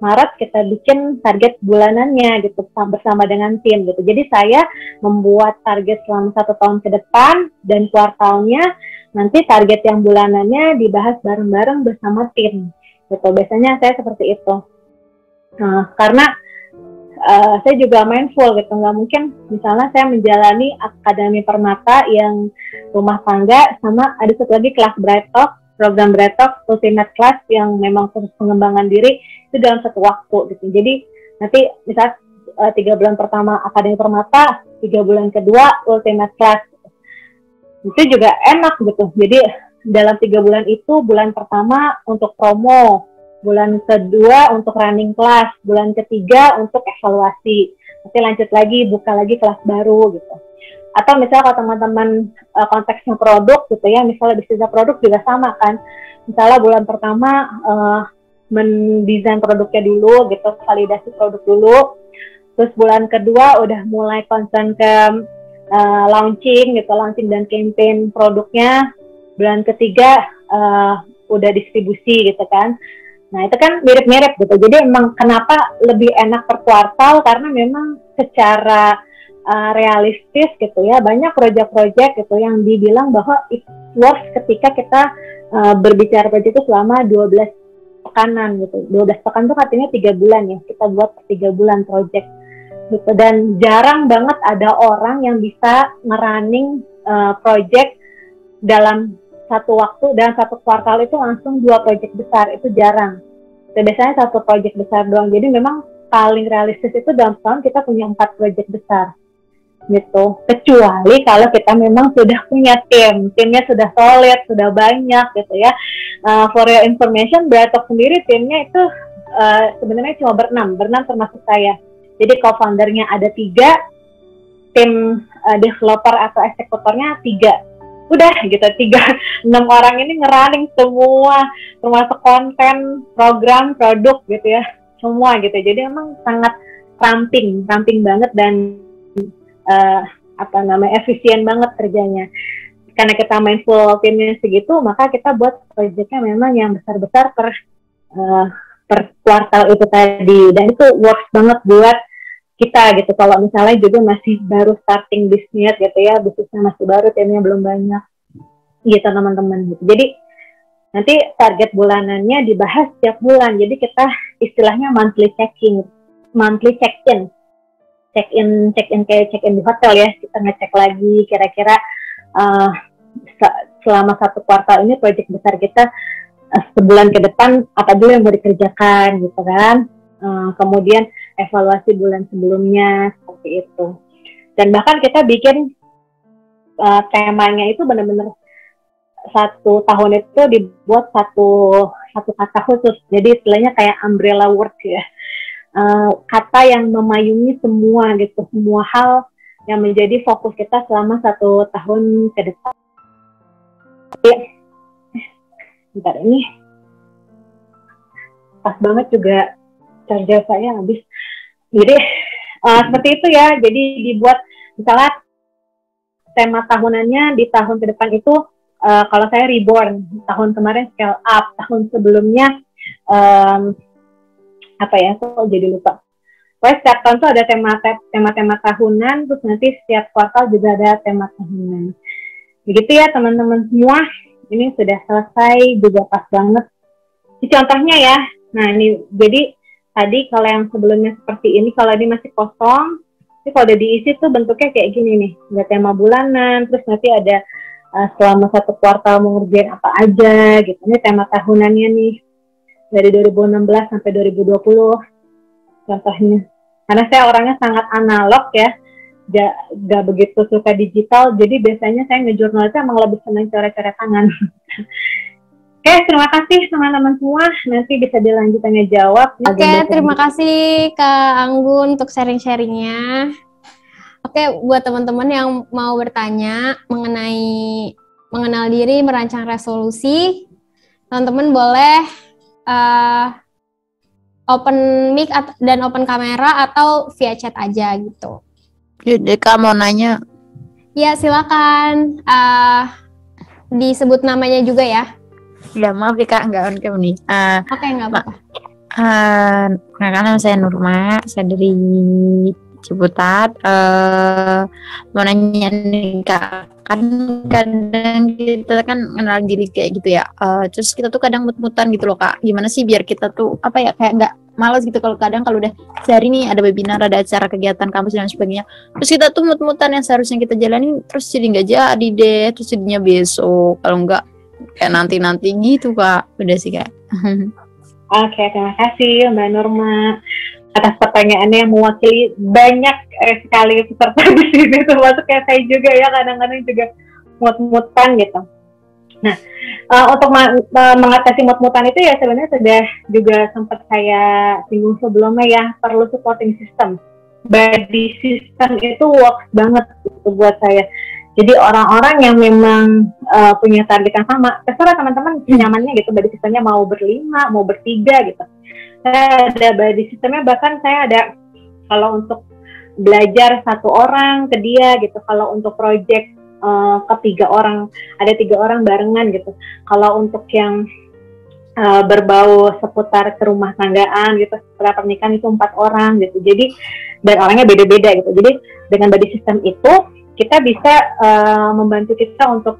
Maret kita bikin target bulanannya gitu bersama dengan tim gitu. Jadi saya membuat target selama 1 tahun ke depan dan kuartalnya nanti target yang bulanannya dibahas bareng-bareng bersama tim gitu. Biasanya saya seperti itu. Nah, karena saya juga mindful gitu, nggak mungkin misalnya saya menjalani Akademi Permata yang rumah tangga sama ada satu lagi kelas Bright Talk, program Bright Talk Ultimate Class yang memang terus pengembangan diri itu dalam satu waktu gitu. Jadi nanti misalnya 3 bulan pertama Akademi Permata, 3 bulan kedua Ultimate Class. Itu juga enak gitu. Jadi dalam 3 bulan itu, bulan pertama untuk promo, bulan kedua untuk running class, bulan ketiga untuk evaluasi. Nanti lanjut lagi, buka lagi kelas baru gitu. Atau misalnya kalau teman-teman konteksnya produk gitu ya, misalnya bisnis produk juga sama kan. Misalnya bulan pertama mendesain produknya dulu gitu, validasi produk dulu. Terus bulan kedua udah mulai concern ke launching gitu, launching dan campaign produknya. Bulan ketiga udah distribusi gitu kan. Nah itu kan mirip-mirip gitu. Jadi emang kenapa lebih enak per kuartal, karena memang secara realistis gitu ya, banyak proyek-proyek gitu yang dibilang bahwa it works ketika kita berbicara proyek itu selama 12 pekanan gitu. 12 pekan itu artinya 3 bulan ya, kita buat 3 bulan proyek gitu. Dan jarang banget ada orang yang bisa ngerunning proyek dalam satu waktu, dan satu kuartal itu langsung 2 proyek besar, itu jarang. Dan biasanya 1 proyek besar doang. Jadi memang paling realistis itu dalam setahun kita punya 4 proyek besar gitu. Kecuali kalau kita memang sudah punya timnya sudah solid, sudah banyak gitu ya. For your information, Beatok sendiri timnya itu sebenarnya cuma berenam termasuk saya. Jadi co-foundernya ada 3, tim developer atau eksekutornya 3. Udah gitu, 6 orang ini ngerunning semua, termasuk konten, program, produk gitu ya, semua gitu. Jadi emang sangat ramping banget dan efisien banget kerjanya. Karena kita mindful timnya segitu, maka kita buat proyeknya memang yang besar-besar per kuartal itu tadi, dan itu works banget buat kita gitu. Kalau misalnya juga masih baru starting bisnis gitu ya, bisnisnya masih baru, timnya belum banyak gitu teman-teman gitu. Jadi nanti target bulanannya dibahas setiap bulan. Jadi kita istilahnya monthly check-in kayak check-in di hotel ya. Kita ngecek lagi kira-kira selama 1 kuartal ini proyek besar kita sebulan ke depan apa dulu yang mau dikerjakan gitu kan. Kemudian evaluasi bulan sebelumnya seperti itu. Dan bahkan kita bikin temanya itu benar-benar 1 tahun itu dibuat satu kata khusus. Jadi istilahnya kayak umbrella word ya. Kata yang memayungi semua gitu, semua hal yang menjadi fokus kita selama 1 tahun ke depan. Bentar, ini pas banget juga charger saya habis. Jadi seperti itu ya. Jadi dibuat misalnya tema tahunannya di tahun ke depan itu kalau saya reborn, tahun kemarin scale up, tahun sebelumnya kok jadi lupa. Pokoknya setiap tahun tuh ada tema-tema tahunan, terus nanti setiap kuartal juga ada tema tahunan. Begitu ya teman-teman semua, ini sudah selesai, juga pas banget. Ini contohnya ya, nah ini jadi tadi kalau yang sebelumnya seperti ini, kalau ini masih kosong, ini kalau udah diisi tuh bentuknya kayak gini nih, ada tema bulanan, terus nanti ada selama 1 kuartal mau ngerjain apa aja gitu. Ini tema tahunannya nih, dari 2016 sampai 2020 contohnya. Karena saya orangnya sangat analog ya, gak begitu suka digital, jadi biasanya saya ngejurnal itu emang lebih senang coret-coret tangan. Oke, terima kasih teman-teman semua, nanti bisa dilanjut tanya jawab. Oke, terima kasih Kak Anggun untuk sharing-sharingnya. Oke, buat teman-teman yang mau bertanya mengenai mengenal diri, merancang resolusi, teman-teman boleh open mic dan open kamera atau via chat aja gitu. Jadi Kak mau nanya. Ya silakan, disebut namanya juga ya. Ya maaf ya Kak, nggak on cam nih. Oke, nggak apa-apa. Nama saya Nurma, saya dari Ciputat. Mau nanya nih Kak, kan kadang kita kan kenal diri kayak gitu ya, terus kita tuh kadang mut-mutan gitu loh Kak, gimana sih biar kita tuh kayak nggak malas gitu kalau udah sehari nih ada webinar, ada acara kegiatan kampus dan sebagainya, terus kita tuh mut-mutan yang seharusnya kita jalani terus jadi nggak jadi deh, terus jadinya besok, kalau nggak kayak nanti gitu Kak. Udah sih Kak. Oke, terima kasih Mbak Nurma. atas pertanyaannya yang mewakili banyak sekali peserta di sini, termasuk kayak saya juga ya, kadang-kadang juga mut-mutan gitu. Nah, untuk mengatasi mut-mutan itu ya sebenarnya sudah juga sempat saya singgung sebelumnya ya, perlu supporting system. Body system itu works banget gitu buat saya. Jadi orang-orang yang memang punya target yang sama, terserah teman-teman nyamannya gitu, body systemnya mau berlima, mau bertiga gitu. Saya ada body systemnya, bahkan saya ada kalau untuk belajar 1 orang ke dia gitu, kalau untuk project ke 3 orang, ada 3 orang barengan gitu. Kalau untuk yang berbau seputar kerumah tanggaan gitu, setelah pernikahan itu 4 orang gitu. Jadi dan orangnya beda-beda gitu. Jadi dengan body system itu kita bisa membantu kita untuk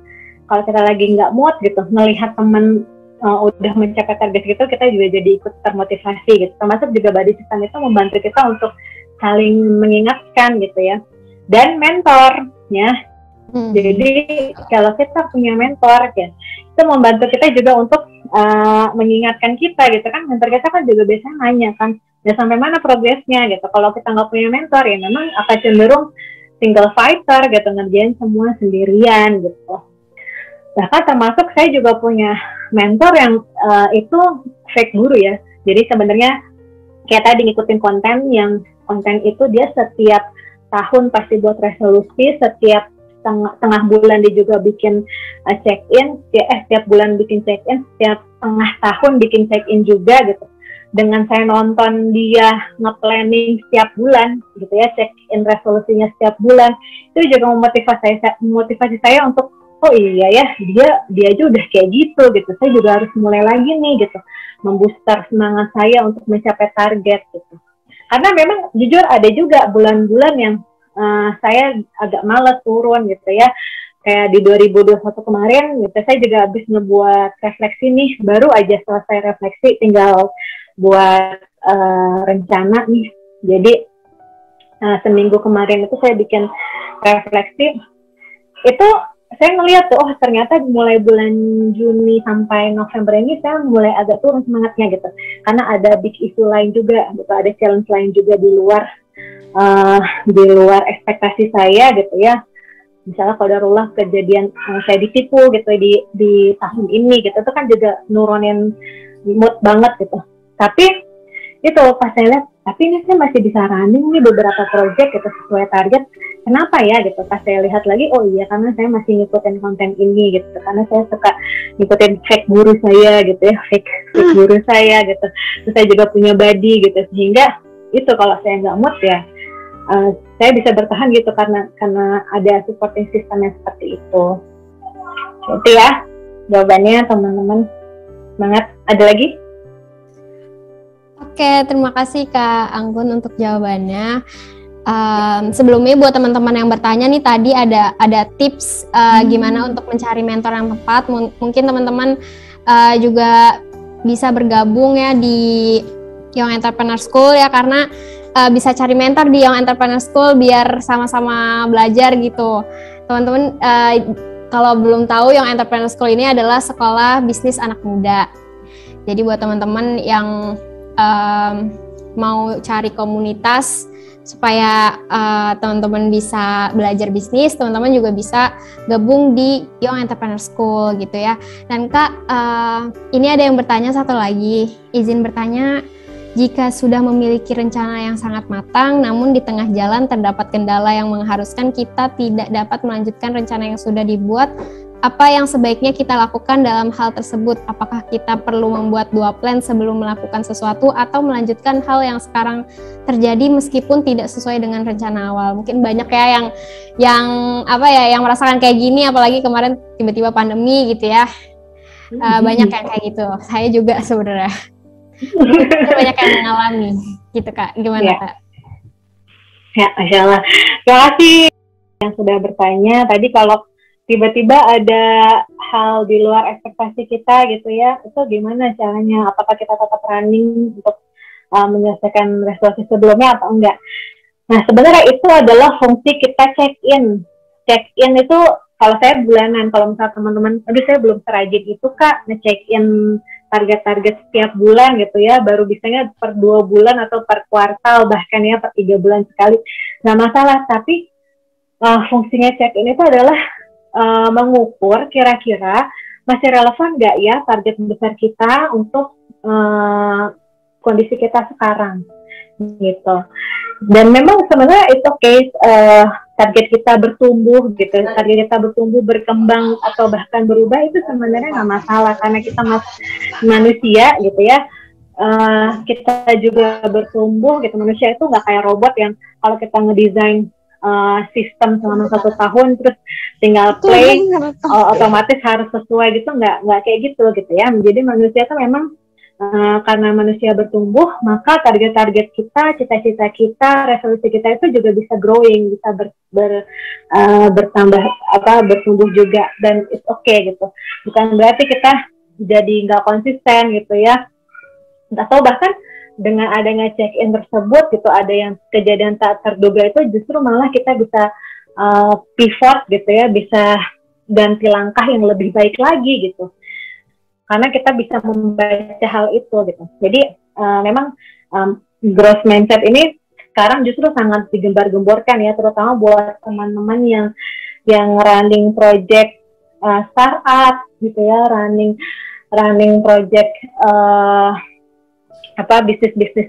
kalau kita lagi nggak mood gitu, melihat teman udah mencapai target gitu, kita juga jadi ikut termotivasi gitu. Termasuk juga body system itu membantu kita untuk saling mengingatkan gitu ya. Dan mentornya, jadi kalau kita punya mentor ya, itu membantu kita juga untuk mengingatkan kita gitu kan. Mentor kita kan juga biasanya nanya kan, ya sampai mana progresnya gitu. Kalau kita nggak punya mentor ya memang akan cenderung single fighter gitu, ngerjain semua sendirian gitu. Bahkan termasuk saya juga punya mentor yang itu fake guru ya. Jadi sebenarnya kayak tadi ngikutin konten itu dia setiap tahun pasti buat resolusi, setiap tengah bulan dia juga bikin check-in, setiap bulan bikin check-in, setiap tengah tahun bikin check-in juga gitu. Dengan saya nonton dia nge-planning setiap bulan gitu ya, check-in resolusinya setiap bulan, itu juga memotivasi saya untuk oh iya ya, dia aja udah kayak gitu, saya juga harus mulai lagi nih gitu, membooster semangat saya untuk mencapai target gitu. Karena memang jujur ada juga bulan-bulan yang saya agak malas turun gitu ya. Kayak di 2021 kemarin gitu, saya juga habis ngebuat refleksi nih, baru aja selesai refleksi, tinggal buat rencana nih. Jadi seminggu kemarin itu saya bikin refleksi, itu saya ngeliat tuh, oh ternyata mulai bulan Juni sampai November ini saya mulai agak turun semangatnya gitu. Karena ada big issue lain juga gitu, ada challenge lain juga di luar ekspektasi saya gitu ya. Misalnya qadarullah kejadian saya ditipu gitu di tahun ini gitu, itu kan juga nurunin mood banget gitu. Tapi itu pas saya lihat, tapi ini saya masih bisa running nih beberapa project gitu sesuai target. Kenapa ya gitu? Pas saya lihat lagi, oh iya karena saya masih ngikutin konten ini gitu. Karena saya suka ngikutin fake guru saya gitu ya, fake guru saya gitu. Terus saya juga punya body gitu, sehingga itu kalau saya nggak mood ya saya bisa bertahan gitu karena ada supporting system yang seperti itu. Itu ya jawabannya teman-teman. Semangat. Ada lagi? Oke, terima kasih Kak Anggun untuk jawabannya. Sebelumnya buat teman-teman yang bertanya nih, tadi ada tips gimana untuk mencari mentor yang tepat. Mungkin teman-teman juga bisa bergabung ya di Young Entrepreneur School ya, karena bisa cari mentor di Young Entrepreneur School biar sama-sama belajar gitu. Teman-teman kalau belum tahu, Young Entrepreneur School ini adalah sekolah bisnis anak muda. Jadi buat teman-teman yang mau cari komunitas supaya teman-teman bisa belajar bisnis, teman-teman juga bisa gabung di Young Entrepreneur School gitu ya. Dan Kak, ini ada yang bertanya satu lagi, izin bertanya, jika sudah memiliki rencana yang sangat matang, namun di tengah jalan terdapat kendala yang mengharuskan kita tidak dapat melanjutkan rencana yang sudah dibuat, apa yang sebaiknya kita lakukan dalam hal tersebut? Apakah kita perlu membuat 2 plan sebelum melakukan sesuatu atau melanjutkan hal yang sekarang terjadi meskipun tidak sesuai dengan rencana awal? Mungkin banyak ya yang merasakan kayak gini, apalagi kemarin tiba-tiba pandemi gitu ya. Banyak yang kayak gitu. Saya juga sebenarnya. Banyak yang mengalami gitu Kak. Gimana ya. Kak? Ya, Masya Allah. Terima kasih yang sudah bertanya. Tadi kalau tiba-tiba ada hal di luar ekspektasi kita gitu ya, itu gimana caranya? Apakah kita tetap running untuk menyelesaikan resolusi sebelumnya atau enggak? Nah, sebenarnya itu adalah fungsi kita check-in. Check-in itu kalau saya bulanan, kalau misalnya teman-teman, aduh saya belum serajin itu Kak, nge-check-in target-target setiap bulan gitu ya, baru bisanya per 2 bulan atau per kuartal, bahkan ya per 3 bulan sekali, nggak masalah. Tapi fungsinya check-in itu adalah mengukur kira-kira masih relevan nggak ya target besar kita untuk kondisi kita sekarang gitu. Dan memang sebenarnya itu target kita bertumbuh gitu, target kita bertumbuh, berkembang atau bahkan berubah itu sebenarnya nggak masalah, karena kita manusia gitu ya. Kita juga bertumbuh gitu. Manusia itu nggak kayak robot yang kalau kita ngedesain sistem selama 1 tahun terus tinggal play otomatis harus sesuai gitu, nggak kayak gitu ya. Jadi manusia itu memang karena manusia bertumbuh, maka target-target kita, cita-cita kita, resolusi kita itu juga bisa growing, bisa bertambah bertumbuh juga, dan it's okay gitu. Bukan berarti kita jadi nggak konsisten gitu ya. Atau bahkan dengan adanya check-in tersebut gitu, ada yang kejadian tak terduga itu justru malah kita bisa pivot gitu ya, bisa ganti langkah yang lebih baik lagi gitu. Karena kita bisa membaca hal itu gitu. Jadi memang growth mindset ini sekarang justru sangat digembar-gemborkan ya, terutama buat teman-teman yang running project startup gitu ya, running project bisnis-bisnis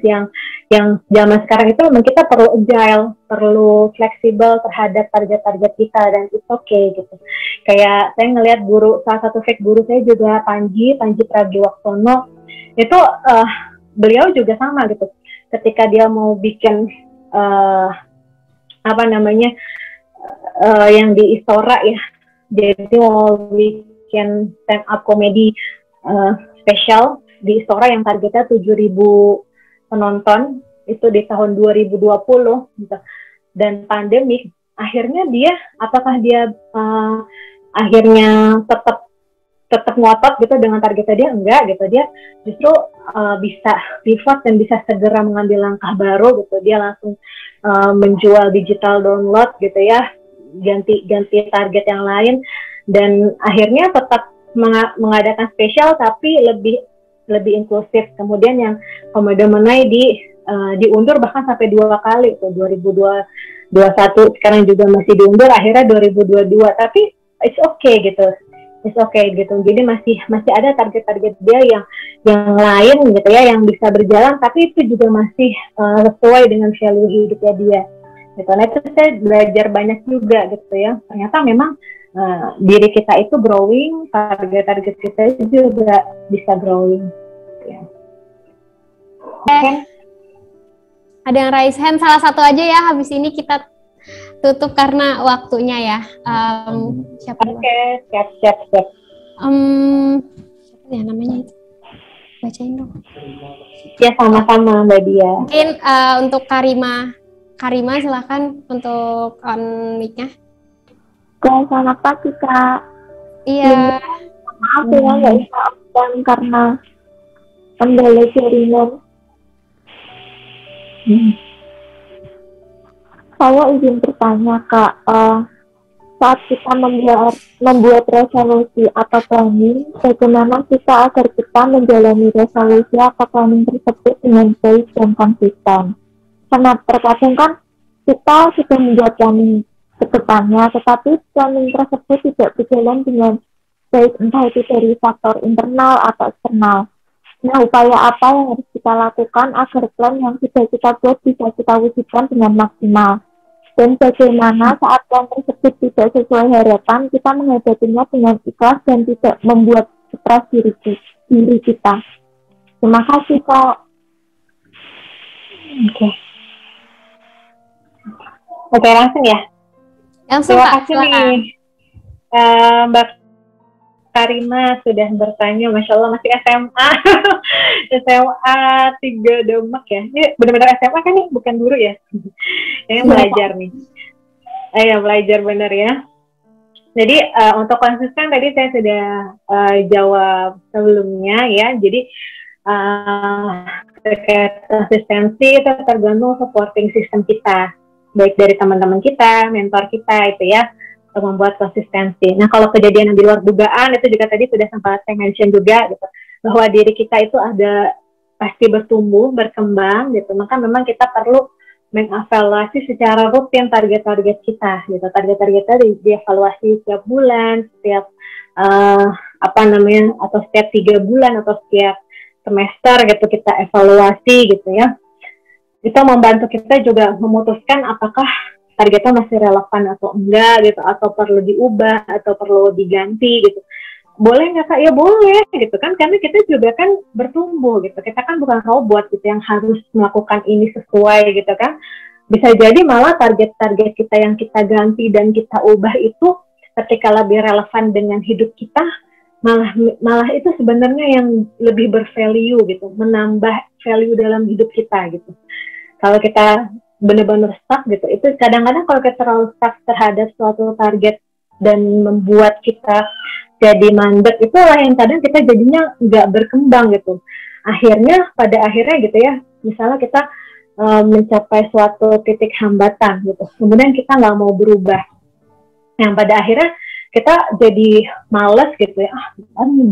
yang zaman sekarang itu memang kita perlu agile, perlu fleksibel terhadap target-target kita, dan it's okay gitu. Kayak saya ngelihat salah satu fake guru saya juga Panji Pragiwaksono, itu beliau juga sama gitu. Ketika dia mau bikin yang di Istora ya, jadi mau bikin stand up comedy spesial di Istora yang targetnya 7.000 penonton itu di tahun 2020 gitu. Dan pandemik, akhirnya dia akhirnya tetap ngotot gitu dengan targetnya dia? Enggak gitu. Dia justru bisa pivot dan bisa segera mengambil langkah baru gitu. Dia langsung menjual digital download gitu ya, ganti target yang lain, dan akhirnya tetap mengadakan spesial tapi lebih inklusif. Kemudian yang Komodo Menai diundur bahkan sampai 2 kali tuh, 2021 sekarang juga masih diundur, akhirnya 2022. Tapi it's okay gitu. Jadi masih ada target-target dia yang lain gitu ya, yang bisa berjalan, tapi itu juga masih sesuai dengan value hidupnya dia. Gitu. Nah itu saya belajar banyak juga gitu ya. Ternyata memang diri kita itu growing, target-target kita juga bisa growing. Ya. Ada yang raise hand, salah satu aja ya, habis ini kita tutup karena waktunya ya. Siapa dulu? Oke, siap. Siapa ya namanya itu? Bacain dong. Ya sama-sama Mbak Dia. Mungkin untuk Karima silakan untuk on mic-nya. Selamat pagi Kak. Iya. Maaf ya nggak bisa on karena kendala jaringan. Saya izin bertanya Kak, saat kita membuat resolusi atau planning, bagaimana kita agar kita menjalani resolusi atau planning tersebut dengan baik dan konsisten? Karena terkadang kan kita sudah membuat planning ke depannya, tetapi planning tersebut tidak berjalan dengan baik, entah itu dari faktor internal atau eksternal. Nah, upaya apa yang harus kita lakukan agar plan yang sudah kita buat bisa kita wujudkan dengan maksimal? Dan bagaimana saat plan tersebut tidak sesuai harapan, kita menghadapinya dengan ikhlas dan tidak membuat stres diri kita. Terima kasih, Kak. Oke, langsung ya. Langsung, Terima Kak, kasih nih Mbak Karima sudah bertanya, Masya Allah masih SMA SMA 3 Demak ya. Ini benar-benar SMA kan nih, bukan guru ya. Ini belajar nih. Belajar benar ya. Jadi untuk konsisten tadi saya sudah jawab sebelumnya ya. Jadi terkait konsistensi itu tergantung supporting system kita, baik dari teman-teman kita, mentor kita itu ya, untuk membuat konsistensi. Nah kalau kejadian yang di luar dugaan itu juga tadi sudah sempat saya mention juga gitu. bahwa diri kita itu ada pasti bertumbuh, berkembang gitu, maka memang kita perlu mengevaluasi secara rutin target-target kita gitu. Target-target kita dievaluasi setiap bulan, setiap atau setiap 3 bulan atau setiap semester gitu kita evaluasi gitu ya. Itu membantu kita juga memutuskan apakah targetnya masih relevan atau enggak gitu, atau perlu diubah atau perlu diganti gitu. Boleh nggak Kak? Ya boleh gitu kan, karena kita juga kan bertumbuh gitu. Kita kan bukan robot gitu yang harus melakukan ini sesuai gitu kan. Bisa jadi malah target-target kita yang kita ganti dan kita ubah itu ketika lebih relevan dengan hidup kita, malah itu sebenarnya yang lebih bervalue gitu, menambah value dalam hidup kita gitu. Kalau kita benar-benar stuck gitu, itu kadang-kadang kalau kita terlalu stuck terhadap suatu target dan membuat kita jadi mandek, itulah yang kadang kita jadinya nggak berkembang gitu. Akhirnya pada akhirnya gitu ya, misalnya kita mencapai suatu titik hambatan gitu, kemudian kita nggak mau berubah, yang pada akhirnya kita jadi males gitu ya,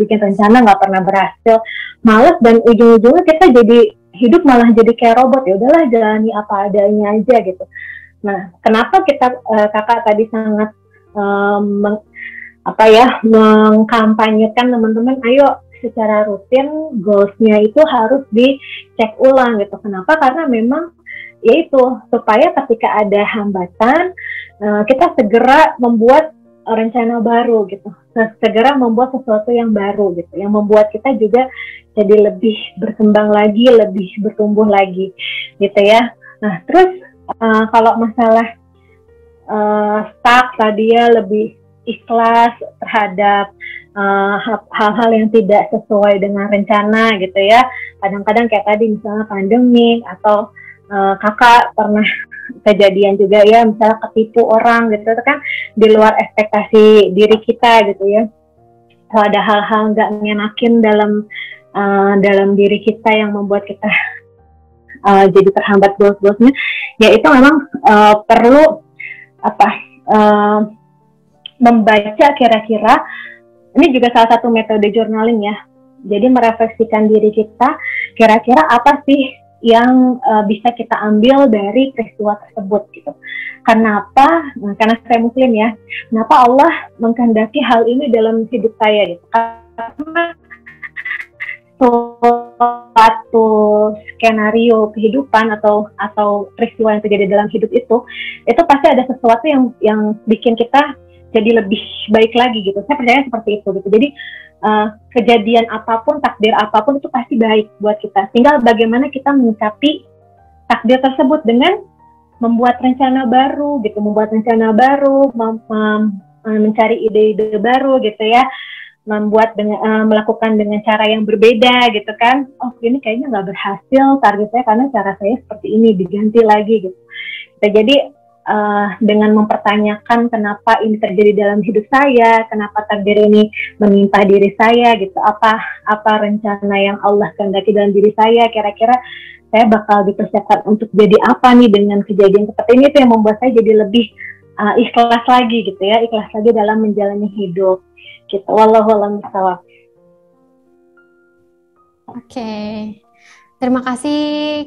bikin rencana nggak pernah berhasil, males, dan ujung-ujungnya kita jadi hidup malah jadi kayak robot, ya udahlah jalani apa adanya aja gitu. Nah, kenapa kita kakak tadi sangat mengkampanyekan teman-teman, ayo secara rutin goals-nya itu harus dicek ulang gitu. Kenapa? Karena memang yaitu supaya ketika ada hambatan kita segera membuat rencana baru gitu, segera membuat sesuatu yang baru gitu, yang membuat kita juga jadi lebih berkembang lagi, lebih bertumbuh lagi gitu ya. Nah terus kalau masalah stuck tadi ya, lebih ikhlas terhadap hal-hal yang tidak sesuai dengan rencana gitu ya. Kadang-kadang kayak tadi misalnya pandemi, atau kakak pernah kejadian juga ya, misalnya ketipu orang gitu, itu kan di luar ekspektasi diri kita gitu ya. Kalau ada hal-hal nggak ngenakin dalam diri kita yang membuat kita jadi terhambat goals-goalsnya, ya itu memang perlu membaca kira-kira, ini juga salah satu metode journaling ya. Jadi merefleksikan diri kita, kira-kira apa sih yang bisa kita ambil dari peristiwa tersebut gitu. Kenapa? Karena saya Muslim ya. Kenapa Allah mengkehendaki hal ini dalam hidup saya gitu? Karena suatu skenario kehidupan atau peristiwa yang terjadi dalam hidup itu pasti ada sesuatu yang bikin kita jadi lebih baik lagi gitu. Saya percaya seperti itu gitu. Jadi kejadian apapun, takdir apapun itu pasti baik buat kita. Tinggal bagaimana kita menyikapi takdir tersebut dengan membuat rencana baru gitu, mencari ide-ide baru gitu ya, melakukan dengan cara yang berbeda gitu kan. Oh ini kayaknya nggak berhasil target saya karena cara saya seperti ini, diganti lagi gitu. Jadi dengan mempertanyakan kenapa ini terjadi dalam hidup saya, kenapa takdir ini menimpa diri saya gitu, apa rencana yang Allah kehendaki dalam diri saya, kira-kira saya bakal dipersiapkan untuk jadi apa nih dengan kejadian seperti ini, itu yang membuat saya jadi lebih ikhlas lagi gitu ya, ikhlas lagi dalam menjalani hidup gitu. Wallahu a'lam bishawab. Oke. Terima kasih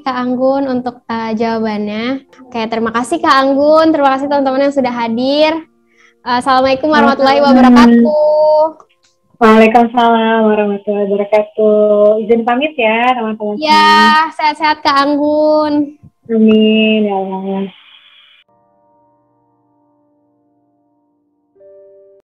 Kak Anggun untuk jawabannya. Oke, terima kasih Kak Anggun, terima kasih teman-teman yang sudah hadir. Assalamualaikum warahmatullahi wabarakatuh. Waalaikumsalam warahmatullahi wabarakatuh. Izin pamit ya teman-teman. Ya, sehat-sehat Kak Anggun. Amin ya Allah.